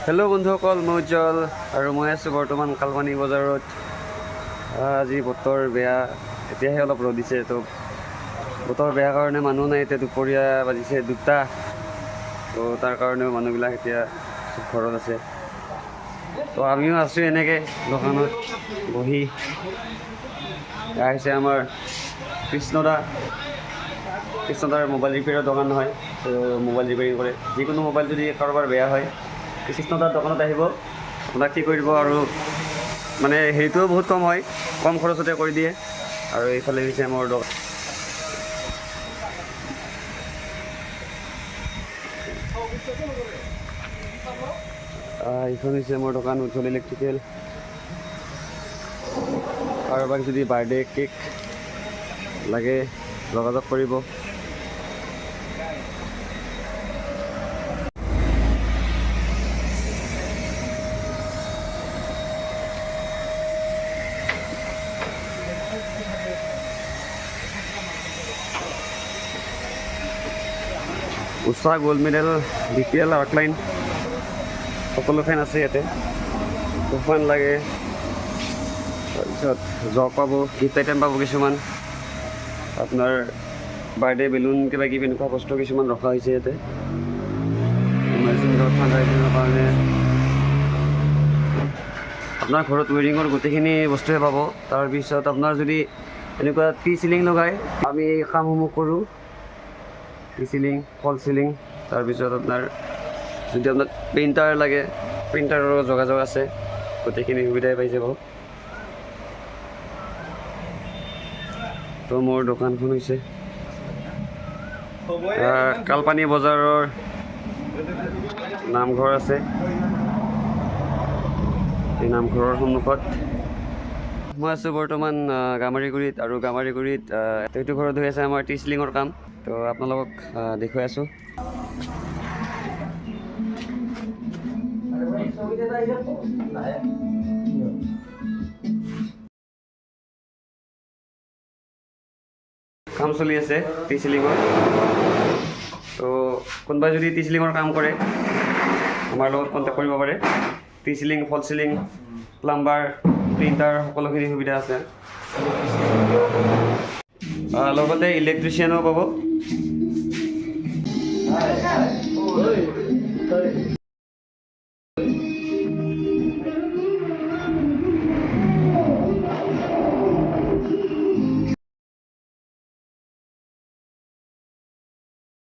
Hello' বন্ধুসকল, মই উজ্জ্বল আৰু মই আছোঁ বৰ্তমান কালপানী বজাৰত। আজি বতৰ বেয়া, এতিয়াহে অলপ ৰ'দ দিছে। তো বতৰ বেয়া কাৰণে মানুহ নাই। এতিয়া দুপৰীয়া বাজিছে 2টা। তো তাৰ কাৰণেও মানুহবিলাক এতিয়া ঘৰত আছে। তো আমিও আছোঁ এনেকৈ দোকানত বহি। আহিছে আমাৰ কৃষ্ণদাৰ মোবাইল ৰিপেয়াৰৰ দোকান হয়। তো মোবাইল ৰিপেয়াৰিং কৰে। যিকোনো মোবাইল যদি কাৰোবাৰ বেয়া হয়, কৃষ্ণদাৰ দোকানত আহিব, আপোনাক ঠিক কৰি দিব। আৰু মানে হেৰিটোও বহুত কম খৰচতে কৰি দিয়ে। আৰু এইফালে হৈছে মোৰ দোকান। এইখন হৈছে মোৰ দোকান উজ্জ্বল ইলেক্ট্ৰিকেল। কাৰোবাক যদি বাৰ্থডে কেক লাগে যোগাযোগ কৰিব। উষা, গোল্ড মেডেল, BPL, আৰ্কলাইন সকলো ফেন আছে ইয়াতে। ফেন লাগে, তাৰপিছত জগ পাব, গিফ্ট আইটেম পাব কিছুমান। আপোনাৰ বাৰ্থডে বেলুন কিবা কিবি এনেকুৱা বস্তু কিছুমান ৰখা হৈছে ইয়াতে। ঠাণ্ডা দিনৰ কাৰণে আপোনাৰ ঘৰত ৱেৰিঙৰ গোটেইখিনি বস্তুৱে পাব। তাৰপিছত আপোনাৰ যদি এনেকুৱা টি চিলিং লগাই, আমি এই কামসমূহ কৰোঁ। টি চিলিং, ফল চিলিং, তাৰপিছত আপোনাৰ যদি আপোনাক প্ৰিণ্টাৰ লাগে, প্ৰিণ্টাৰৰো যোগাযোগ আছে। গোটেইখিনি সুবিধাই পাই যাব। তো মোৰ দোকানখন হৈছে কালপানী বজাৰৰ নামঘৰ আছে। এই নামঘৰৰ সন্মুখত মই আছোঁ বৰ্তমান গামাৰিগুৰিত। আৰু গামাৰিগুৰিত এইটো ঘৰত হৈ আছে আমাৰ টি চিলিঙৰ কাম। তো আপোনালোকক দেখুৱাই আছোঁ। কাম চলি আছে টি চিলিঙৰ। তো কোনোবাই যদি টি চিলিঙৰ কাম কৰে, আমাৰ লগত কণ্টেক্ট কৰিব পাৰে। টি চিলিং, ফল চিলিং, প্লাম্বাৰ, প্ৰিণ্টাৰ সকলোখিনি সুবিধা আছে। লগতে ইলেক্ট্ৰিচিয়ানো পাব।